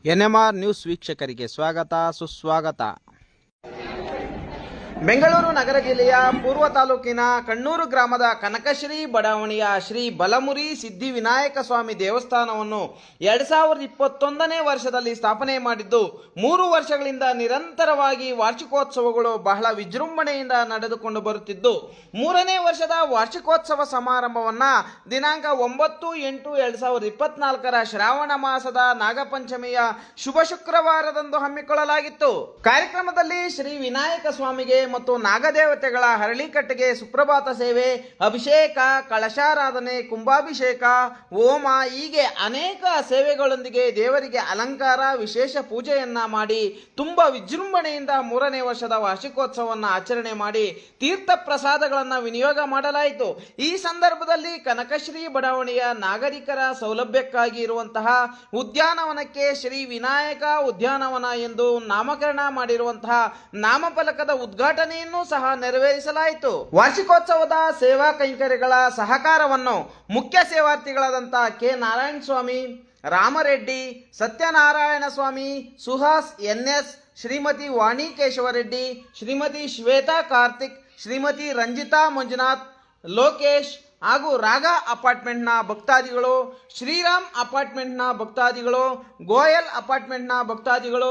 NMR news ವೀಕ್ಷಕರಿಗೆ ಸ್ವಾಗತ ಸುಸ್ವಾಗತ. ಬೆಂಗಳೂರು ನಗರ ಜಿಲ್ಲೆಯ ಪೂರ್ವ ತಾಲೂಕಿನ ಕಣ್ಣೂರು ಗ್ರಾಮದ ಕನಕಶ್ರೀ ಬಡಾವಣೆಯ ಶ್ರೀ ಬಲಮುರಿ ಸಿದ್ಧಿವಿನಾಯಕ ಸ್ವಾಮಿ ದೇವಸ್ಥಾನವನ್ನು 2021ನೇ ವರ್ಷದಲ್ಲಿ ಸ್ಥಾಪನೆ ಮಾಡಿದ್ದು 3 ವರ್ಷಗಳಿಂದ ನಿರಂತರವಾಗಿ ವಾರ್ಷಿಕೋತ್ಸವಗಳು ಬಹಳ ವಿಜೃಂಭಣೆಯಿಂದ ನಡೆದುಕೊಂಡು ಬರುತ್ತಿದ್ದು 3ನೇ ವರ್ಷದ ವಾರ್ಷಿಕೋತ್ಸವ ಸಮಾರಂಭವನ್ನು ದಿನಾಂಕ 9/8/2024 ಶ್ರಾವಣ ಮಾಸದ ನಾಗಪಂಚಮಿಯ ಶುಭ ಶುಕ್ರವಾರದಂದು ಹಮ್ಮಿಕೊಳ್ಳಲಾಗಿತ್ತು. ಕಾರ್ಯಕ್ರಮದಲ್ಲಿ ಶ್ರೀ ವಿನಾಯಕ ಸ್ವಾಮಿಗೆ ಮತ್ತು ನಾಗದೇವತೆಗಳ ಹರಳಿಕಟ್ಟೆಗೆ ಸುಪ್ರಭಾತ ಸೇವೆ, ಅಭಿಷೇಕ, ಕಳಶಾರಾಧನೆ, ಕುಂಭಾಭಿಷೇಕ, ಹೋಮ ಹೀಗೆ ಅನೇಕ ಸೇವೆಗಳೊಂದಿಗೆ ದೇವರಿಗೆ ಅಲಂಕಾರ, ವಿಶೇಷ ಪೂಜೆಯನ್ನ ಮಾಡಿ ತುಂಬಾ ವಿಜೃಂಭಣೆಯಿಂದ 3ನೇ ವರ್ಷದ ವಾರ್ಷಿಕೋತ್ಸವವನ್ನು ಆಚರಣೆ ಮಾಡಿ ತೀರ್ಥ ಪ್ರಸಾದಗಳನ್ನು ವಿನಿಯೋಗ ಮಾಡಲಾಯಿತು. ಈ ಸಂದರ್ಭದಲ್ಲಿ ಕನಕಶ್ರೀ ಬಡಾವಣೆಯ ನಾಗರಿಕರ ಸೌಲಭ್ಯಕ್ಕಾಗಿ ಇರುವಂತಹ ಉದ್ಯಾನವನಕ್ಕೆ ಶ್ರೀ ವಿನಾಯಕ ಉದ್ಯಾನವನ ಎಂದು ನಾಮಕರಣ ಮಾಡಿರುವಂತಹ ನಾಮಫಲಕದ ಉದ್ಘಾಟನೆಯನ್ನು ಸಹ ನೆರವೇರಿಸಲಾಯಿತು. ವಾರ್ಷಿಕೋತ್ಸವದ ಸೇವಾ ಕೈಂಕರ್ಯಗಳ ಸಹಕಾರವನ್ನು ಮುಖ್ಯ ಸೇವಾರ್ಥಿಗಳಾದಂತಹ ಕೆ ನಾರಾಯಣ ಸ್ವಾಮಿ, ರಾಮರೆಡ್ಡಿ, ಸತ್ಯನಾರಾಯಣ ಸ್ವಾಮಿ, ಸುಹಾಸ್ NS, ಶ್ರೀಮತಿ ವಾಣಿ ಕೇಶವರೆಡ್ಡಿ, ಶ್ರೀಮತಿ ಶ್ವೇತಾ ಕಾರ್ತಿಕ್, ಶ್ರೀಮತಿ ರಂಜಿತಾ ಮಂಜುನಾಥ್, ಲೋಕೇಶ್ ಹಾಗೂ ರಾಗ ಅಪಾರ್ಟ್ಮೆಂಟ್ನ ಭಕ್ತಾದಿಗಳು, ಶ್ರೀರಾಮ್ ಅಪಾರ್ಟ್ಮೆಂಟ್ನ ಭಕ್ತಾದಿಗಳು, ಗೋಯಲ್ ಅಪಾರ್ಟ್ಮೆಂಟ್ನ ಭಕ್ತಾದಿಗಳು,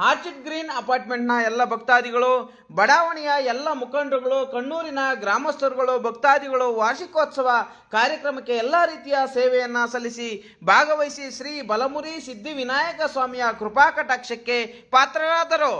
ಆರ್ಚಿಡ್ ಗ್ರೀನ್ ಅಪಾರ್ಟ್ಮೆಂಟ್ನ ಎಲ್ಲ ಭಕ್ತಾದಿಗಳು, ಬಡಾವಣೆಯ ಎಲ್ಲ ಮುಖಂಡರುಗಳು, ಕಣ್ಣೂರಿನ ಗ್ರಾಮಸ್ಥರುಗಳು, ಭಕ್ತಾದಿಗಳು ವಾರ್ಷಿಕೋತ್ಸವ ಕಾರ್ಯಕ್ರಮಕ್ಕೆ ಎಲ್ಲ ರೀತಿಯ ಸೇವೆಯನ್ನ ಸಲ್ಲಿಸಿ ಭಾಗವಹಿಸಿ ಶ್ರೀ ಬಲಮುರಿ ಸಿದ್ಧಿವಿನಾಯಕ ಸ್ವಾಮಿಯ ಕೃಪಾ ಕಟಾಕ್ಷಕ್ಕೆ ಪಾತ್ರರಾದರು.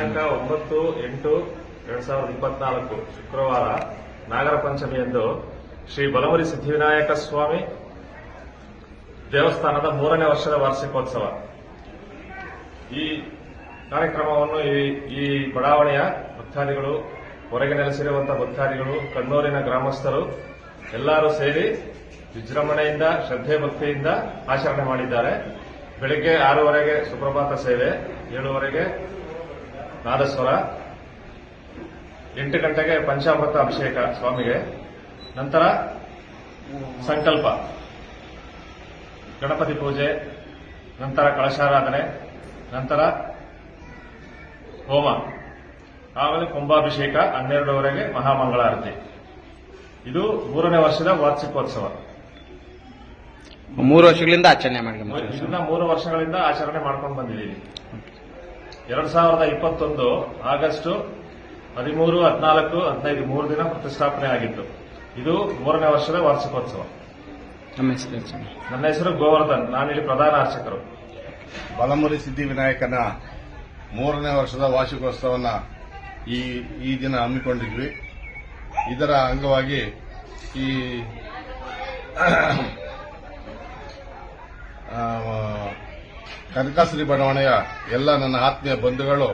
ದಿನಾಂಕ 9/8/2024 ಶುಕ್ರವಾರ ನಾಗರ ಪಂಚಮಿಯಂದು ಶ್ರೀ ಬಲಮುರಿ ಸಿದ್ಧಿವಿನಾಯಕ ಸ್ವಾಮಿ ದೇವಸ್ಥಾನದ 3ನೇ ವರ್ಷದ ವಾರ್ಷಿಕೋತ್ಸವ. ಈ ಕಾರ್ಯಕ್ರಮವನ್ನು ಈ ಬಡಾವಣೆಯ ಭಕ್ತಾದಿಗಳು, ಹೊರಗೆ ನೆಲೆಸಿರುವಂತಹ ಭಕ್ತಾದಿಗಳು, ಕಣ್ಣೂರಿನ ಗ್ರಾಮಸ್ಥರು ಎಲ್ಲರೂ ಸೇರಿ ವಿಜೃಂಭಣೆಯಿಂದ, ಶ್ರದ್ಧೆ ಭಕ್ತಿಯಿಂದ ಆಚರಣೆ ಮಾಡಿದ್ದಾರೆ. ಬೆಳಗ್ಗೆ 6:30ಗೆ ಸುಪ್ರಭಾತ ಸೇವೆ, 7:00ಗೆ ನಾದಸ್ವರ, 8 ಗಂಟೆಗೆ ಪಂಚಾಮೃತ ಅಭಿಷೇಕ ಸ್ವಾಮಿಗೆ, ನಂತರ ಸಂಕಲ್ಪ, ಗಣಪತಿ ಪೂಜೆ, ನಂತರ ಕಳಶಾರಾಧನೆ, ನಂತರ ಹೋಮ, ಆಮೇಲೆ ಕುಂಭಾಭಿಷೇಕ, 12:30ಗೆ ಮಹಾಮಂಗಳಾರತಿ. ಇದು 3ನೇ ವರ್ಷದ ವಾರ್ಷಿಕೋತ್ಸವ. 3 ವರ್ಷಗಳಿಂದ ಆಚರಣೆ ಮಾಡಿ ಇದನ್ನ 3 ವರ್ಷಗಳಿಂದ ಆಚರಣೆ ಮಾಡ್ಕೊಂಡು ಬಂದಿದ್ದೀವಿ. 2021 ಆಗಸ್ಟ್ 13, 14, 15 3 ದಿನ ಪ್ರತಿಷ್ಠಾಪನೆ ಆಗಿತ್ತು. ಇದು 3ನೇ ವರ್ಷದ ವಾರ್ಷಿಕೋತ್ಸವ. ನನ್ನ ಹೆಸರು ಗೋವರ್ಧನ್, ನಾನಿಲ್ಲಿ ಪ್ರಧಾನ ಅರ್ಚಕರು. ಬಲಮುರಿ ಸಿದ್ಧಿವಿನಾಯಕನ 3ನೇ ವರ್ಷದ ವಾರ್ಷಿಕೋತ್ಸವನ ಈ ದಿನ ಹಮ್ಮಿಕೊಂಡಿದ್ವಿ. ಇದರ ಅಂಗವಾಗಿ ಈ ಕನಕಶ್ರೀ ಬಡಾವಣೆಯ ಎಲ್ಲ ನನ್ನ ಆತ್ಮೀಯ ಬಂಧುಗಳು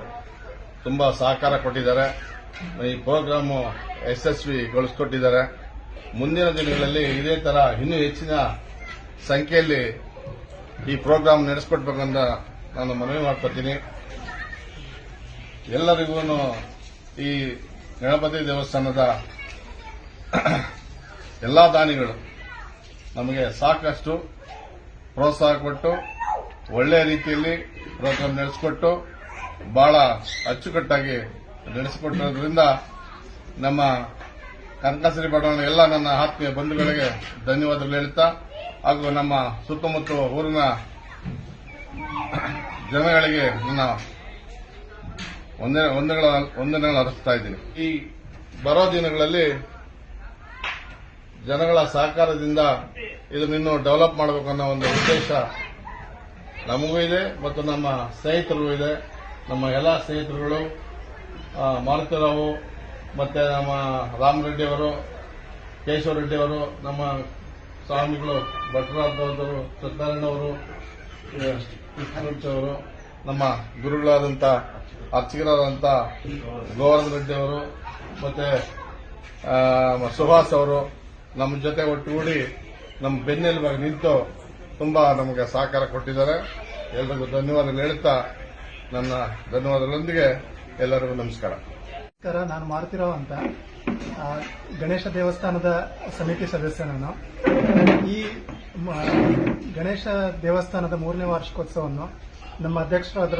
ತುಂಬಾ ಸಹಕಾರ ಕೊಟ್ಟಿದ್ದಾರೆ. ಈ ಪ್ರೋಗ್ರಾಮ್ ಯಶಸ್ವಿಗೊಳಿಸಿಕೊಟ್ಟಿದ್ದಾರೆ. ಮುಂದಿನ ದಿನಗಳಲ್ಲಿ ಇದೇ ತರ ಇನ್ನೂ ಹೆಚ್ಚಿನ ಸಂಖ್ಯೆಯಲ್ಲಿ ಈ ಪ್ರೋಗ್ರಾಮ್ ನಡೆಸಿಕೊಡ್ಬೇಕಂತ ನಾನು ಮನವಿ ಮಾಡ್ಕೊತೀನಿ. ಎಲ್ಲರಿಗೂ ಈ ಗಣಪತಿ ದೇವಸ್ಥಾನದ ಎಲ್ಲಾ ದಾನಿಗಳು ನಮಗೆ ಸಾಕಷ್ಟು ಪ್ರೋತ್ಸಾಹ ಕೊಟ್ಟು, ಒಳ್ಳೆಯ ರೀತಿಯಲ್ಲಿ ಪ್ರೋಗ್ರಾಂ ನಡೆಸಿಕೊಟ್ಟು, ಬಹಳ ಅಚ್ಚುಕಟ್ಟಾಗಿ ನಡೆಸಿಕೊಟ್ಟಿರೋದ್ರಿಂದ ನಮ್ಮ ಕನಕಶ್ರೀ ಬಡಾವಣೆ ಎಲ್ಲ ನನ್ನ ಆತ್ಮೀಯ ಬಂಧುಗಳಿಗೆ ಧನ್ಯವಾದಗಳು ಹೇಳುತ್ತಾ, ಹಾಗೂ ನಮ್ಮ ಸುತ್ತಮುತ್ತ ಊರಿನ ಜನಗಳಿಗೆ ನನ್ನ ವಂದನೆಗಳು ಅರ್ಪಿಸ್ತಾ ಇದ್ದೀನಿ. ಈ ಬರೋ ದಿನಗಳಲ್ಲಿ ಜನಗಳ ಸಹಕಾರದಿಂದ ಇದನ್ನಿನ್ನೂ ಡೆವಲಪ್ ಮಾಡಬೇಕು ಅನ್ನೋ ಒಂದು ಉದ್ದೇಶ ನಮಗೂ ಇದೆ ಮತ್ತು ನಮ್ಮ ಸ್ನೇಹಿತರಿಗೂ ಇದೆ. ನಮ್ಮ ಎಲ್ಲ ಸ್ನೇಹಿತರುಗಳು, ಮಾರುತಿರಾವು ಮತ್ತೆ ನಮ್ಮ ರಾಮರೆಡ್ಡಿ ಅವರು, ಕೇಶವ ರೆಡ್ಡಿ ಅವರು, ನಮ್ಮ ಸ್ವಾಮಿಗಳು ಭಟ್ರಾದವರು, ಸತ್ಯನಾರಾಯಣ ಅವರು, ಕೃಷ್ಣಮೂರ್ತಿ ಅವರು, ನಮ್ಮ ಗುರುಗಳಾದಂಥ ಅರ್ಚಕರಾದಂಥ ಗೋವರ್ಧನ್ ರೆಡ್ಡಿ ಅವರು, ಮತ್ತೆ ಸುಹಾಸ್ ಅವರು ನಮ್ಮ ಜೊತೆ ಒಟ್ಟುಗೂಡಿ ನಮ್ಮ ಬೆನ್ನೆಲುಬಾಗಿ ನಿಂತು ತುಂಬಾ ನಮಗೆ ಸಹಕಾರ ಕೊಟ್ಟಿದ್ದಾರೆ. ಎಲ್ಲರಿಗೂ ಧನ್ಯವಾದಗಳು ಹೇಳುತ್ತಾ ನನ್ನ ಧನ್ಯವಾದಗಳೊಂದಿಗೆ ಎಲ್ಲರಿಗೂ ನಮಸ್ಕಾರ. ನಾನು ಮಾರುತಿರಾವ್ ಅಂತ, ಗಣೇಶ ದೇವಸ್ಥಾನದ ಸಮಿತಿ ಸದಸ್ಯ ನಾನು. ಈ ಗಣೇಶ ದೇವಸ್ಥಾನದ 3ನೇ ವಾರ್ಷಿಕೋತ್ಸವವನ್ನು ನಮ್ಮ ಅಧ್ಯಕ್ಷರಾದ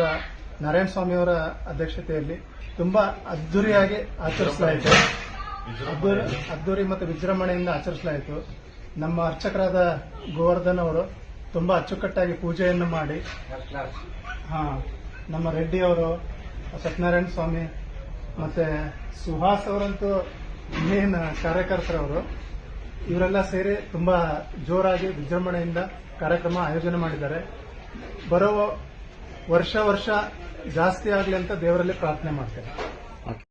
ನಾರಾಯಣ ಸ್ವಾಮಿಯವರ ಅಧ್ಯಕ್ಷತೆಯಲ್ಲಿ ತುಂಬಾ ಅದ್ದೂರಿಯಾಗಿ ಆಚರಿಸಲಾಯಿತು. ಅದ್ದೂರಿ ಮತ್ತು ವಿಜೃಂಭಣೆಯಿಂದ ಆಚರಿಸಲಾಯಿತು. ನಮ್ಮ ಅರ್ಚಕರಾದ ಗೋವರ್ಧನ್ ಅವರು ತುಂಬಾ ಅಚ್ಚುಕಟ್ಟಾಗಿ ಪೂಜೆಯನ್ನು ಮಾಡಿ, ನಮ್ಮ ರೆಡ್ಡಿ ಅವರು, ಸತ್ಯನಾರಾಯಣ ಸ್ವಾಮಿ ಮತ್ತೆ ಸುಹಾಸ್ ಅವರಂತೂ ಮೇನ್ ಕಾರ್ಯಕರ್ತರವರು, ಇವರೆಲ್ಲ ಸೇರಿ ತುಂಬಾ ಜೋರಾಗಿ ವಿಜೃಂಭಣೆಯಿಂದ ಕಾರ್ಯಕ್ರಮ ಆಯೋಜನೆ ಮಾಡಿದ್ದಾರೆ. ಬರೋ ವರ್ಷ ಜಾಸ್ತಿ ಆಗಲಿ ಅಂತ ದೇವರಲ್ಲಿ ಪ್ರಾರ್ಥನೆ ಮಾಡ್ತೇನೆ.